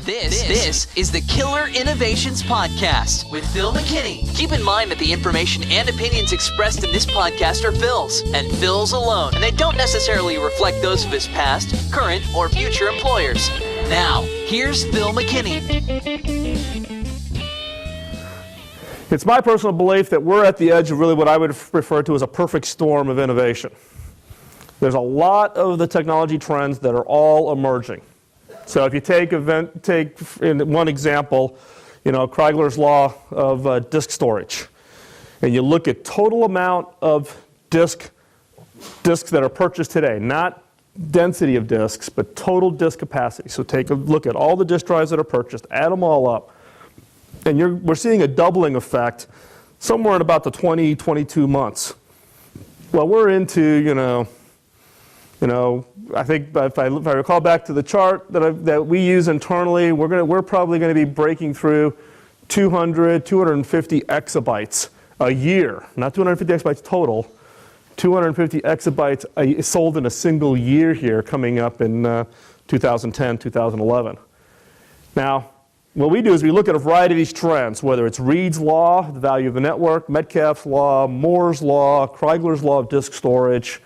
This is the Killer Innovations Podcast with Phil McKinney. Keep in mind that the information and opinions expressed in this podcast are Phil's, and Phil's alone, and they don't necessarily reflect those of his past, current, or future employers. Now, here's Phil McKinney. It's my personal belief that we're at the edge of really what I would refer to as a perfect storm of innovation. There's a lot of the technology trends that are all emerging. So if you take in one example, Chrysler's law of disk storage, and you look at total amount of disks that are purchased today, not density of disks, but total disk capacity. So take a look at all the disk drives that are purchased, add them all up, and we're seeing a doubling effect somewhere in about the 22 months. Well, we're into, I think if I recall back to the chart that we use internally, we're probably going to be breaking through 250 exabytes a year. Not 250 exabytes total, 250 exabytes sold in a single year here coming up in 2010, 2011. Now, what we do is we look at a variety of these trends, whether it's Reed's law, the value of the network, Metcalfe's law, Moore's law, Chrysler's law of disk storage.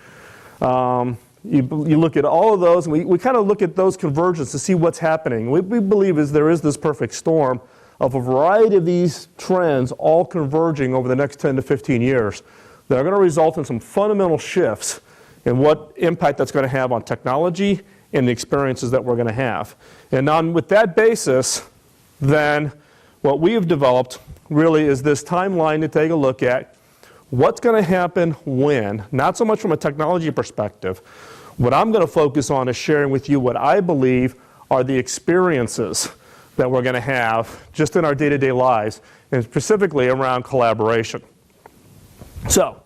You look at all of those, and we kind of look at those convergences to see what's happening. We believe there is this perfect storm of a variety of these trends all converging over the next 10 to 15 years that are going to result in some fundamental shifts in what impact that's going to have on technology and the experiences that we're going to have. And on with that basis, then what we have developed really is this timeline to take a look at what's going to happen when, not so much from a technology perspective. What I'm going to focus on is sharing with you what I believe are the experiences that we're going to have just in our day-to-day lives, and specifically around collaboration. So,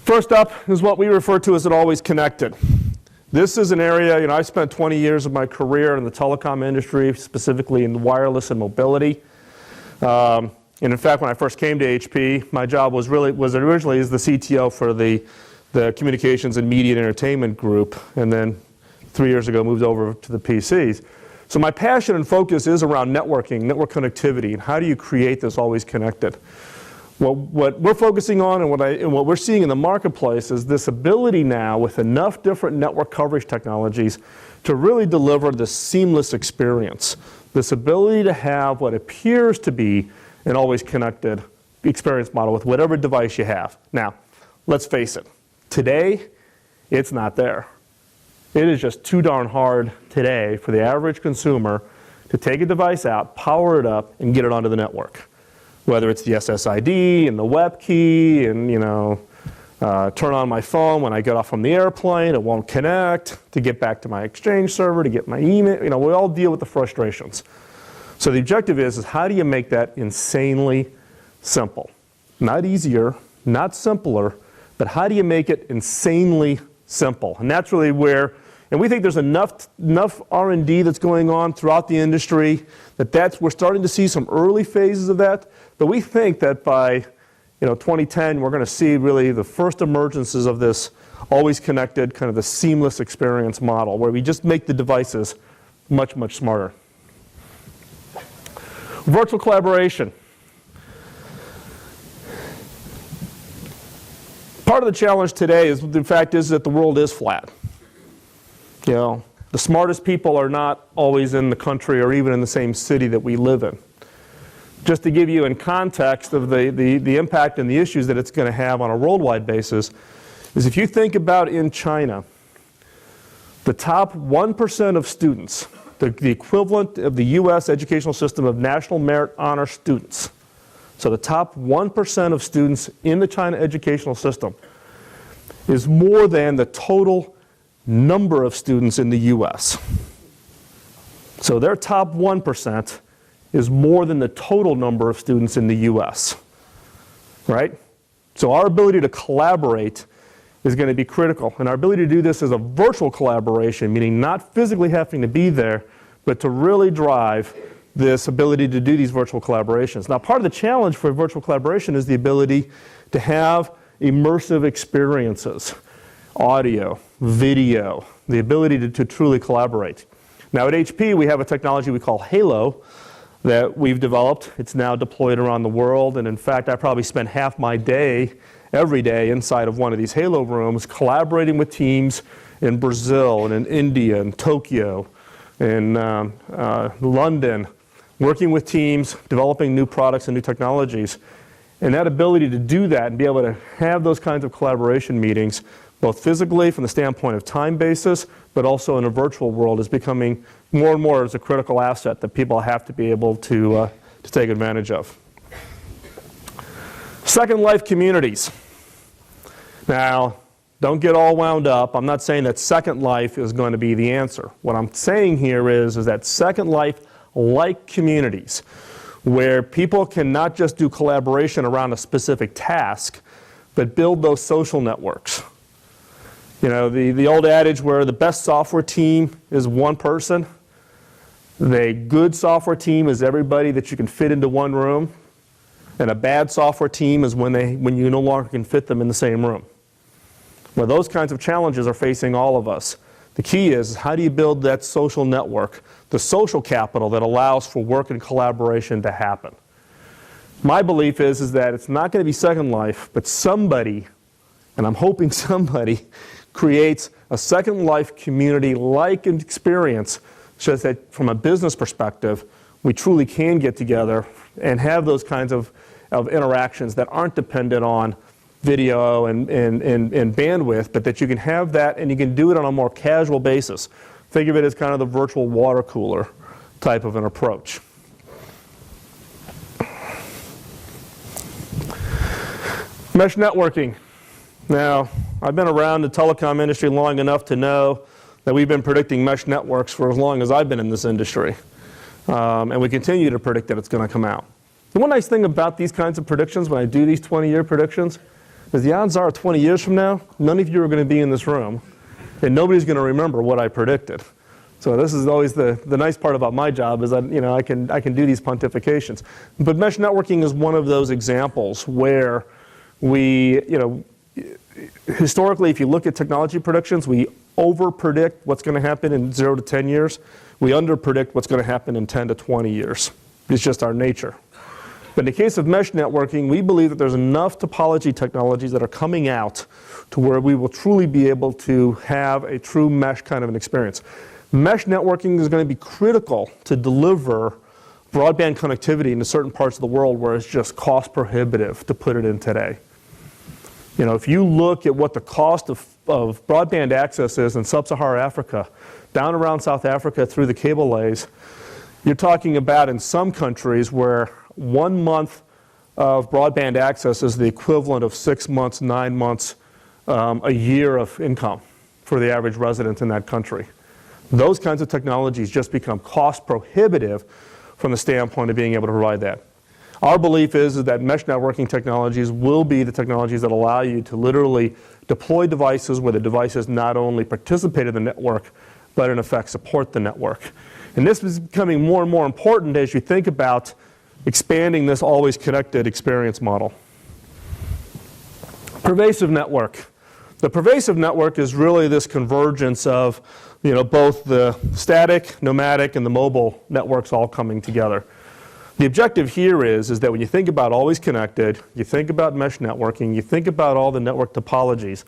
first up is what we refer to as an always connected. This is an area, I spent 20 years of my career in the telecom industry, specifically in wireless and mobility. And in fact, when I first came to HP, my job was originally as the CTO for the Communications and Media and Entertainment Group, and then 3 years ago moved over to the PCs. So my passion and focus is around networking, network connectivity, and how do you create this always connected. Well, what we're focusing on and what we're seeing in the marketplace is this ability now with enough different network coverage technologies to really deliver this seamless experience, this ability to have what appears to be an always connected experience model with whatever device you have. Now, let's face it. Today, it's not there. It is just too darn hard today for the average consumer to take a device out, power it up, and get it onto the network. Whether it's the SSID and the web key and, turn on my phone when I get off from the airplane, it won't connect, to get back to my Exchange server, to get my email. We all deal with the frustrations. So the objective is how do you make that insanely simple? Not easier, not simpler, but how do you make it insanely simple? And that's really where, and we think there's enough R&D that's going on throughout the industry we're starting to see some early phases of that, but we think that by 2010 we're going to see really the first emergences of this always connected, kind of the seamless experience model where we just make the devices much, much smarter. Virtual collaboration. Part of the challenge today is the fact is that the world is flat. The smartest people are not always in the country or even in the same city that we live in. Just to give you in context of the impact and the issues that it's going to have on a worldwide basis, is if you think about in China, the top 1% of students, the equivalent of the U.S. educational system of national merit honor students, so the top 1% of students in the China educational system is more than the total number of students in the U.S. So their top 1% is more than the total number of students in the U.S. Right? So our ability to collaborate is going to be critical. And our ability to do this as a virtual collaboration, meaning not physically having to be there, but to really drive this ability to do these virtual collaborations. Now, part of the challenge for virtual collaboration is the ability to have immersive experiences, audio, video, the ability to truly collaborate. Now at HP, we have a technology we call Halo that we've developed. It's now deployed around the world, and in fact, I probably spend half my day, every day, inside of one of these Halo rooms, collaborating with teams in Brazil and in India and Tokyo and London, working with teams, developing new products and new technologies. And that ability to do that and be able to have those kinds of collaboration meetings, both physically from the standpoint of time basis, but also in a virtual world, is becoming more and more as a critical asset that people have to be able to take advantage of. Second life communities. Now, don't get all wound up. I'm not saying that Second Life is going to be the answer. What I'm saying here is that Second Life-like communities, where people can not just do collaboration around a specific task, but build those social networks. You know, the old adage where the best software team is one person, the good software team is everybody that you can fit into one room, and a bad software team is when you no longer can fit them in the same room. Well, those kinds of challenges are facing all of us. The key is, how do you build that social network, the social capital that allows for work and collaboration to happen? My belief is that it's not going to be Second Life, but somebody, and I'm hoping somebody, creates a Second Life community-like experience so that from a business perspective, we truly can get together and have those kinds of interactions that aren't dependent on video and bandwidth, but that you can have that and you can do it on a more casual basis. Think of it as kind of the virtual water cooler type of an approach. Mesh networking. Now, I've been around the telecom industry long enough to know that we've been predicting mesh networks for as long as I've been in this industry. And we continue to predict that it's going to come out. The one nice thing about these kinds of predictions, when I do these 20-year predictions, is the odds are 20 years from now, none of you are going to be in this room, and nobody's going to remember what I predicted. So this is always the nice part about my job, is that I can do these pontifications. But mesh networking is one of those examples where we, historically, if you look at technology predictions, we over-predict what's going to happen in 0 to 10 years. We under-predict what's going to happen in 10 to 20 years. It's just our nature. But in the case of mesh networking, we believe that there's enough topology technologies that are coming out to where we will truly be able to have a true mesh kind of an experience. Mesh networking is going to be critical to deliver broadband connectivity into certain parts of the world where it's just cost prohibitive to put it in today. If you look at what the cost of broadband access is in sub-Saharan Africa, down around South Africa through the cable lays, you're talking about in some countries where 1 month of broadband access is the equivalent of 6 months, 9 months, a year of income for the average resident in that country. Those kinds of technologies just become cost prohibitive from the standpoint of being able to provide that. Our belief is that mesh networking technologies will be the technologies that allow you to literally deploy devices where the devices not only participate in the network, but in effect support the network. And this is becoming more and more important as you think about expanding this always connected experience model. Pervasive network. The pervasive network is really this convergence of both the static, nomadic, and the mobile networks all coming together. The objective here is that when you think about always connected, you think about mesh networking, you think about all the network topologies,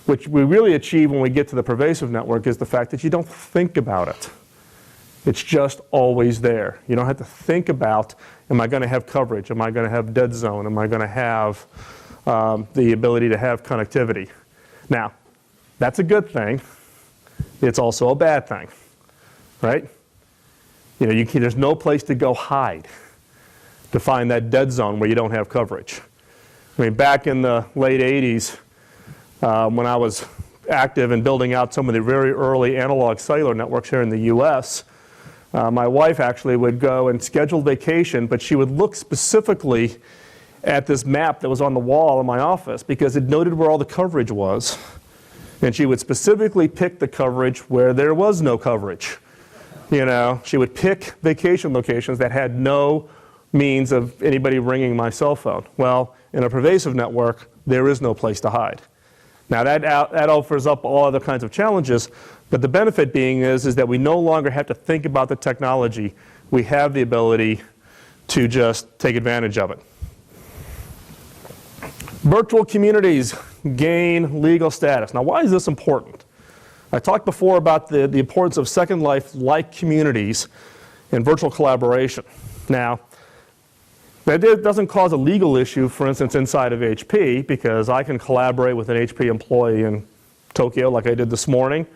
which we really achieve when we get to the pervasive network is the fact that you don't think about it. It's just always there. You don't have to think about, am I going to have coverage? Am I going to have dead zone? Am I going to have the ability to have connectivity? Now, that's a good thing. It's also a bad thing, right? There's no place to go hide to find that dead zone where you don't have coverage. Back in the late 80s, when I was active in building out some of the very early analog cellular networks here in the U.S., my wife actually would go and schedule vacation, but she would look specifically at this map that was on the wall in my office because it noted where all the coverage was. And she would specifically pick the coverage where there was no coverage. She would pick vacation locations that had no means of anybody ringing my cell phone. Well, in a pervasive network, there is no place to hide. Now that offers up all other kinds of challenges, But the benefit being is that we no longer have to think about the technology. We have the ability to just take advantage of it. Virtual communities gain legal status. Now, why is this important? I talked before about the importance of Second Life-like communities in virtual collaboration. Now, that doesn't cause a legal issue, for instance, inside of HP, because I can collaborate with an HP employee in Tokyo like I did this morning,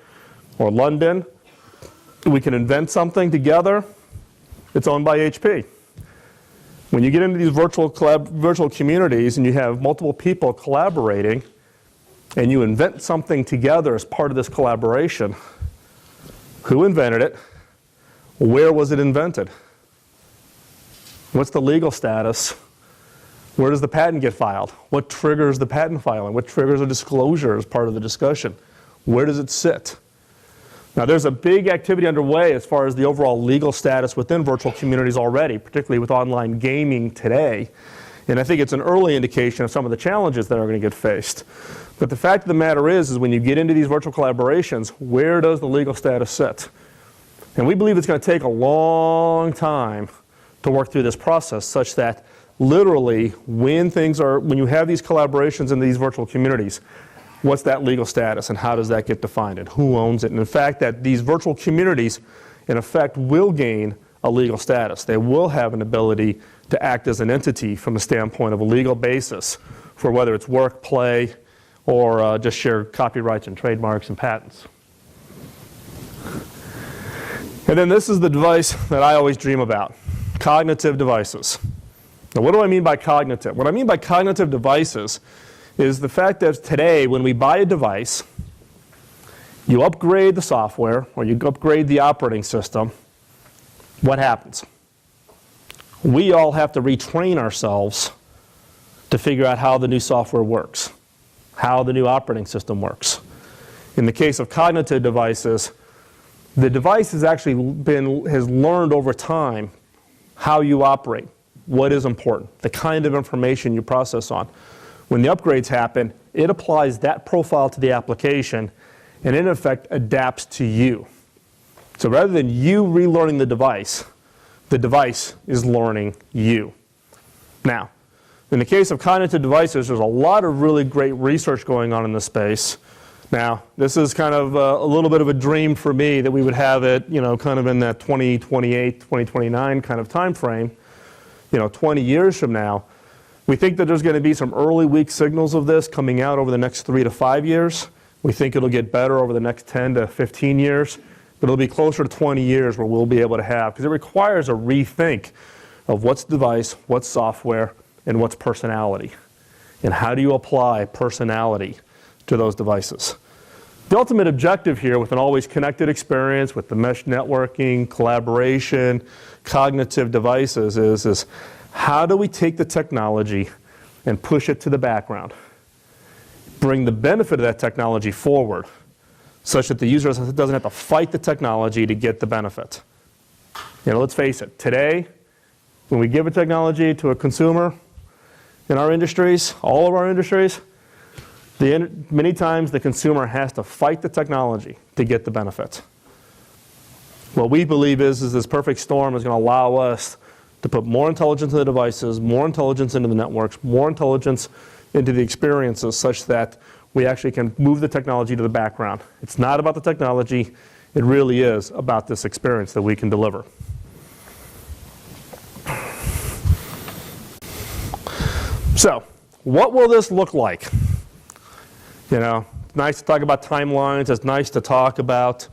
or London. We can invent something together. It's owned by HP. When you get into these virtual communities and you have multiple people collaborating and you invent something together as part of this collaboration, who invented it? Where was it invented? What's the legal status? Where does the patent get filed? What triggers the patent filing? What triggers a disclosure as part of the discussion? Where does it sit? Now, there's a big activity underway as far as the overall legal status within virtual communities already, particularly with online gaming today. And I think it's an early indication of some of the challenges that are going to get faced. But the fact of the matter is when you get into these virtual collaborations, where does the legal status sit? And we believe it's going to take a long time to work through this process, such that literally when you have these collaborations in these virtual communities, what's that legal status and how does that get defined and who owns it? And in fact, that these virtual communities, in effect, will gain a legal status. They will have an ability to act as an entity from the standpoint of a legal basis for whether it's work, play, or just shared copyrights and trademarks and patents. And then this is the device that I always dream about, cognitive devices. Now, what do I mean by cognitive? What I mean by cognitive devices is the fact that today, when we buy a device, you upgrade the software or you upgrade the operating system, what happens? We all have to retrain ourselves to figure out how the new software works, how the new operating system works. In the case of cognitive devices, the device has actually has learned over time how you operate, what is important, the kind of information you process on. When the upgrades happen, it applies that profile to the application and in effect adapts to you. So rather than you relearning the device is learning you. Now, in the case of cognitive devices, there's a lot of really great research going on in this space. Now, this is kind of a little bit of a dream for me that we would have it, kind of in that 2028, 2029 kind of time frame, 20 years from now. We think that there's going to be some early weak signals of this coming out over the next 3 to 5 years. We think it'll get better over the next 10 to 15 years, but it'll be closer to 20 years where we'll be able to have, because it requires a rethink of what's device, what's software, and what's personality. And how do you apply personality to those devices? The ultimate objective here with an always connected experience, with the mesh networking, collaboration, cognitive devices is how do we take the technology and push it to the background? Bring the benefit of that technology forward such that the user doesn't have to fight the technology to get the benefit. Let's face it, today, when we give a technology to a consumer in our industries, all of our industries, many times the consumer has to fight the technology to get the benefit. What we believe is this perfect storm is going to allow us to put more intelligence in the devices, more intelligence into the networks, more intelligence into the experiences such that we actually can move the technology to the background. It's not about the technology, it really is about this experience that we can deliver. So, what will this look like? It's nice to talk about timelines, it's nice to talk about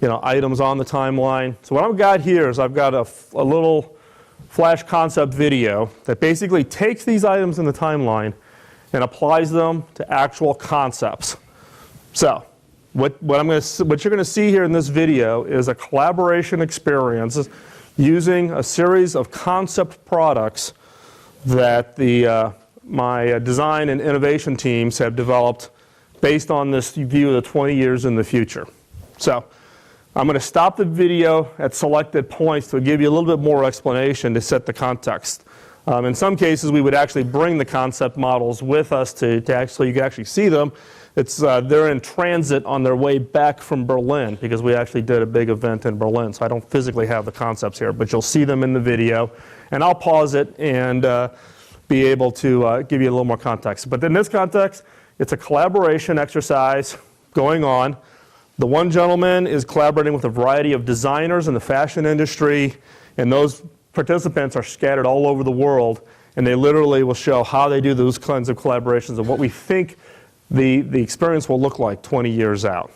items on the timeline. So what I've got here is I've got a little flash concept video that basically takes these items in the timeline and applies them to actual concepts. So what you're going to see here in this video is a collaboration experience using a series of concept products that my design and innovation teams have developed based on this view of the 20 years in the future. So I'm going to stop the video at selected points to give you a little bit more explanation to set the context. In some cases, we would actually bring the concept models with us to actually, you can actually see them. They're in transit on their way back from Berlin because we actually did a big event in Berlin, so I don't physically have the concepts here, but you'll see them in the video, and I'll pause it and be able to give you a little more context. But in this context, it's a collaboration exercise going on. The one gentleman is collaborating with a variety of designers in the fashion industry, and those participants are scattered all over the world, and they literally will show how they do those kinds of collaborations and what we think the experience will look like 20 years out.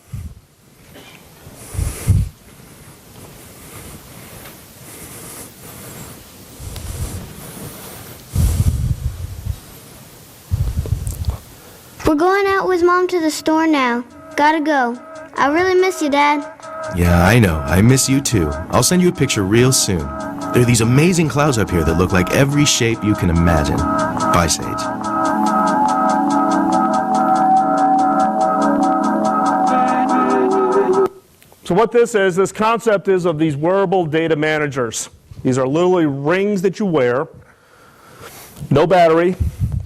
We're going out with Mom to the store now. Gotta go. I really miss you, Dad. Yeah, I know. I miss you too. I'll send you a picture real soon. There are these amazing clouds up here that look like every shape you can imagine. Bye, Sage. So what this concept is of these wearable data managers. These are literally rings that you wear, no battery,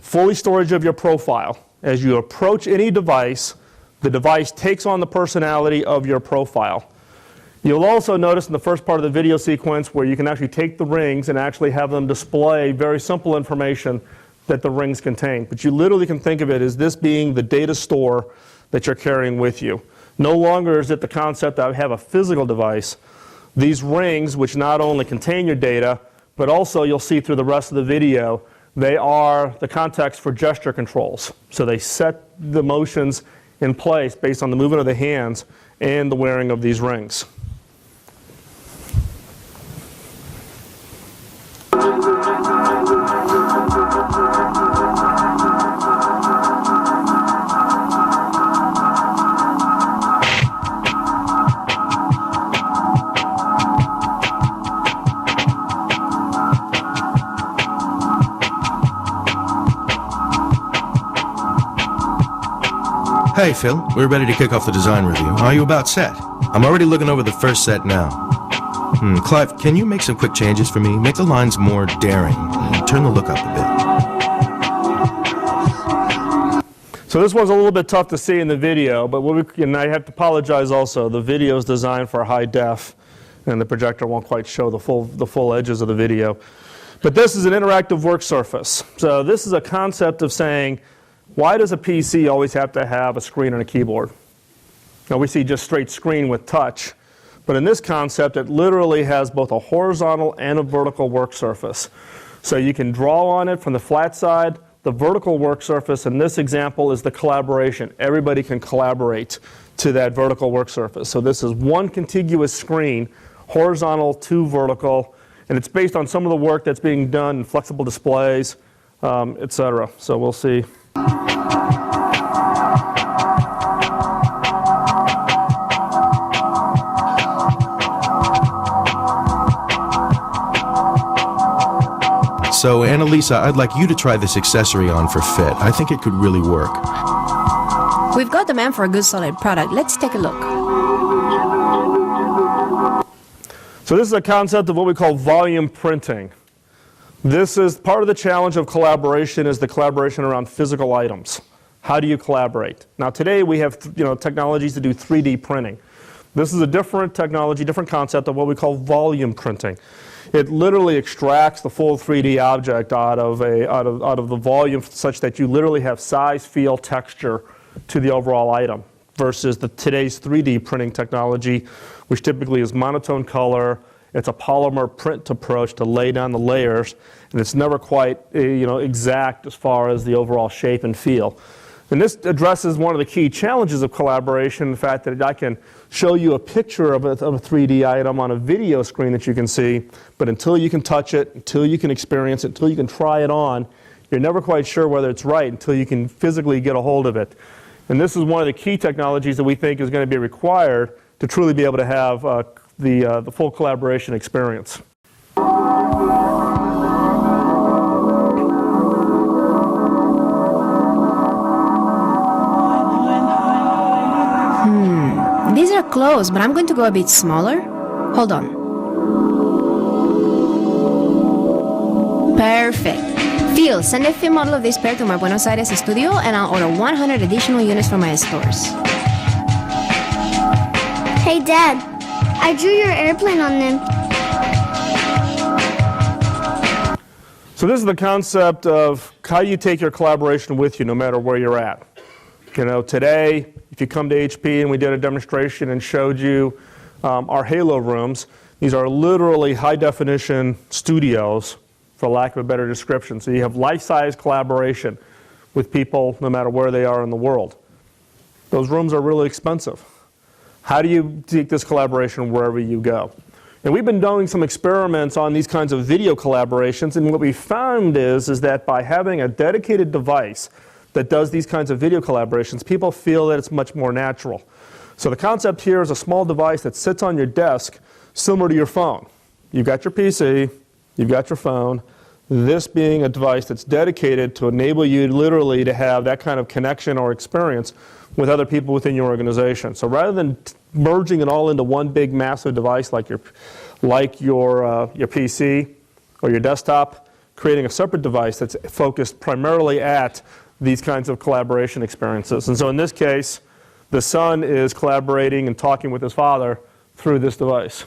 fully storage of your profile. As you approach any device, the device takes on the personality of your profile. You'll also notice in the first part of the video sequence where you can actually take the rings and actually have them display very simple information that the rings contain. But you literally can think of it as this being the data store that you're carrying with you. No longer is it the concept that I have a physical device. These rings, which not only contain your data, but also you'll see through the rest of the video, they are the context for gesture controls. So they set the motions in place based on the movement of the hands and the wearing of these rings. Hey, Phil, we're ready to kick off the design review. Are you about set? I'm already looking over the first set now. Clive, can you make some quick changes for me? Make the lines more daring and turn the look up a bit. So this one's a little bit tough to see in the video, but and I have to apologize also. The video is designed for high def, and the projector won't quite show the full edges of the video. But this is an interactive work surface. So this is a concept of saying, why does a PC always have to have a screen and a keyboard? Now we see just straight screen with touch, but in this concept it literally has both a horizontal and a vertical work surface. So you can draw on it from the flat side. The vertical work surface in this example is the collaboration. Everybody can collaborate to that vertical work surface. So this is one contiguous screen, horizontal to vertical, and it's based on some of the work that's being done in flexible displays, etc. So we'll see. So, Annalisa, I'd like you to try this accessory on for fit. I think it could really work. We've got demand for a good solid product. Let's take a look. So this is a concept of what we call volume printing. This is part of the challenge of collaboration, is the collaboration around physical items. How do you collaborate? Now today we have technologies to do 3D printing. This is a different technology, different concept of what we call volume printing. It literally extracts the full 3D object out of the volume such that you literally have size, feel, texture to the overall item versus today's 3D printing technology, which typically is monotone color. It's a polymer print approach to lay down the layers, and it's never quite exact as far as the overall shape and feel. And this addresses one of the key challenges of collaboration, the fact that I can show you a picture of a 3D item on a video screen that you can see, but until you can touch it, until you can experience it, until you can try it on, you're never quite sure whether it's right until you can physically get a hold of it. And this is one of the key technologies that we think is going to be required to truly be able to have the full collaboration experience. These are close, but I'm going to go a bit smaller. Hold on. Perfect. Phil, send a film model of this pair to my Buenos Aires studio and I'll order 100 additional units from my stores. Hey, Dad, I drew your airplane on them. So this is the concept of how you take your collaboration with you no matter where you're at. You know, today, if you come to HP and we did a demonstration and showed you our Halo rooms, these are literally high-definition studios, for lack of a better description. So you have life-size collaboration with people no matter where they are in the world. Those rooms are really expensive. How do you take this collaboration wherever you go? And we've been doing some experiments on these kinds of video collaborations, and what we found is that by having a dedicated device that does these kinds of video collaborations, people feel that it's much more natural. So the concept here is a small device that sits on your desk similar to your phone. You've got your PC, you've got your phone, this being a device that's dedicated to enable you literally to have that kind of connection or experience with other people within your organization. So rather than merging it all into one big massive device like your PC or your desktop, creating a separate device that's focused primarily at these kinds of collaboration experiences. And so in this case, the son is collaborating and talking with his father through this device.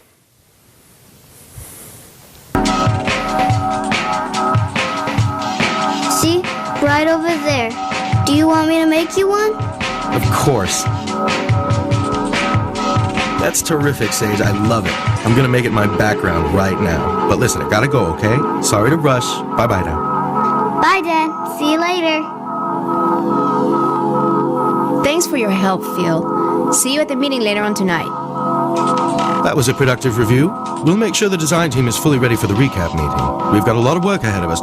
See? Right over there. Do you want me to make you one? Of course. That's terrific, Sage. I love it. I'm gonna make it my background right now. But listen, I gotta go, okay? Sorry to rush. Bye-bye now. Bye, Dad. See you later. Thanks for your help, Phil. See you at the meeting later on tonight. That was a productive review. We'll make sure the design team is fully ready for the recap meeting. We've got a lot of work ahead of us.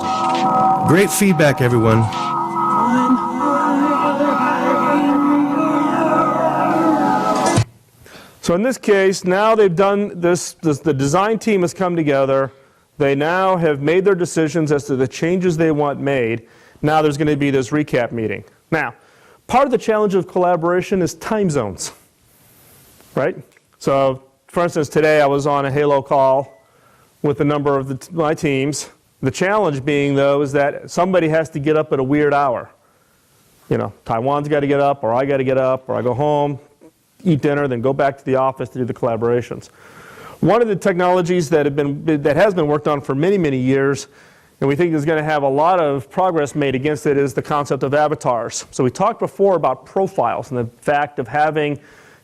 Great feedback, everyone. So in this case, now they've done this, the design team has come together. They now have made their decisions as to the changes they want made. Now there's going to be this recap meeting. Now, part of the challenge of collaboration is time zones, right? So, for instance, today I was on a Halo call with a number of my teams. The challenge being, though, is that somebody has to get up at a weird hour. You know, Taiwan's got to get up, or I got to get up, or I go home, eat dinner, then go back to the office to do the collaborations. One of the technologies that has been worked on for many, many years, and we think is going to have a lot of progress made against it, is the concept of avatars. So we talked before about profiles and the fact of having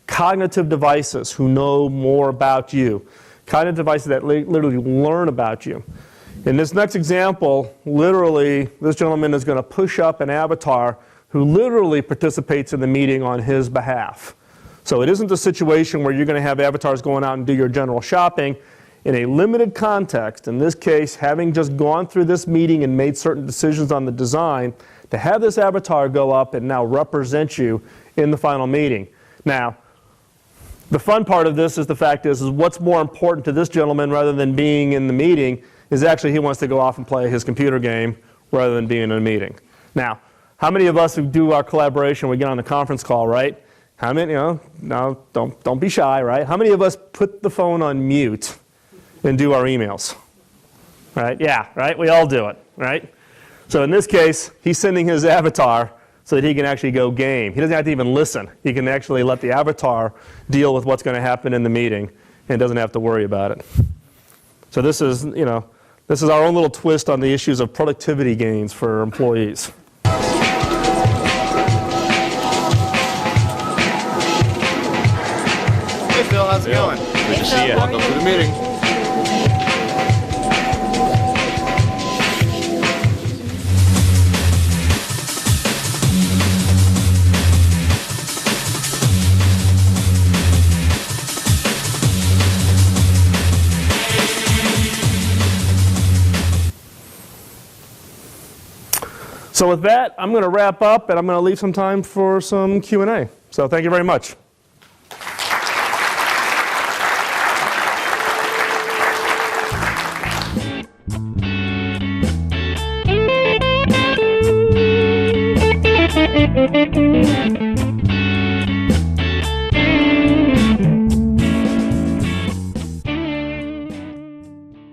cognitive devices who know more about you, cognitive devices that literally learn about you. In this next example, literally, this gentleman is going to push up an avatar who literally participates in the meeting on his behalf. So it isn't a situation where you're going to have avatars going out and do your general shopping. In a limited context, in this case, having just gone through this meeting and made certain decisions on the design, to have this avatar go up and now represent you in the final meeting. Now, the fun part of this is the fact is what's more important to this gentleman rather than being in the meeting is actually he wants to go off and play his computer game rather than being in a meeting. Now, how many of us who do our collaboration, we get on the conference call, right? How many, no, don't be shy, right? How many of us put the phone on mute and do our emails? Right? Yeah, right? We all do it, right? So in this case, he's sending his avatar so that he can actually go game. He doesn't have to even listen. He can actually let the avatar deal with what's going to happen in the meeting and doesn't have to worry about it. So this is, this is our own little twist on the issues of productivity gains for employees. Hey Phil, how's it going? Good to see you. Welcome to the meeting. So with that, I'm going to wrap up, and I'm going to leave some time for some Q&A. So thank you very much. Thank you.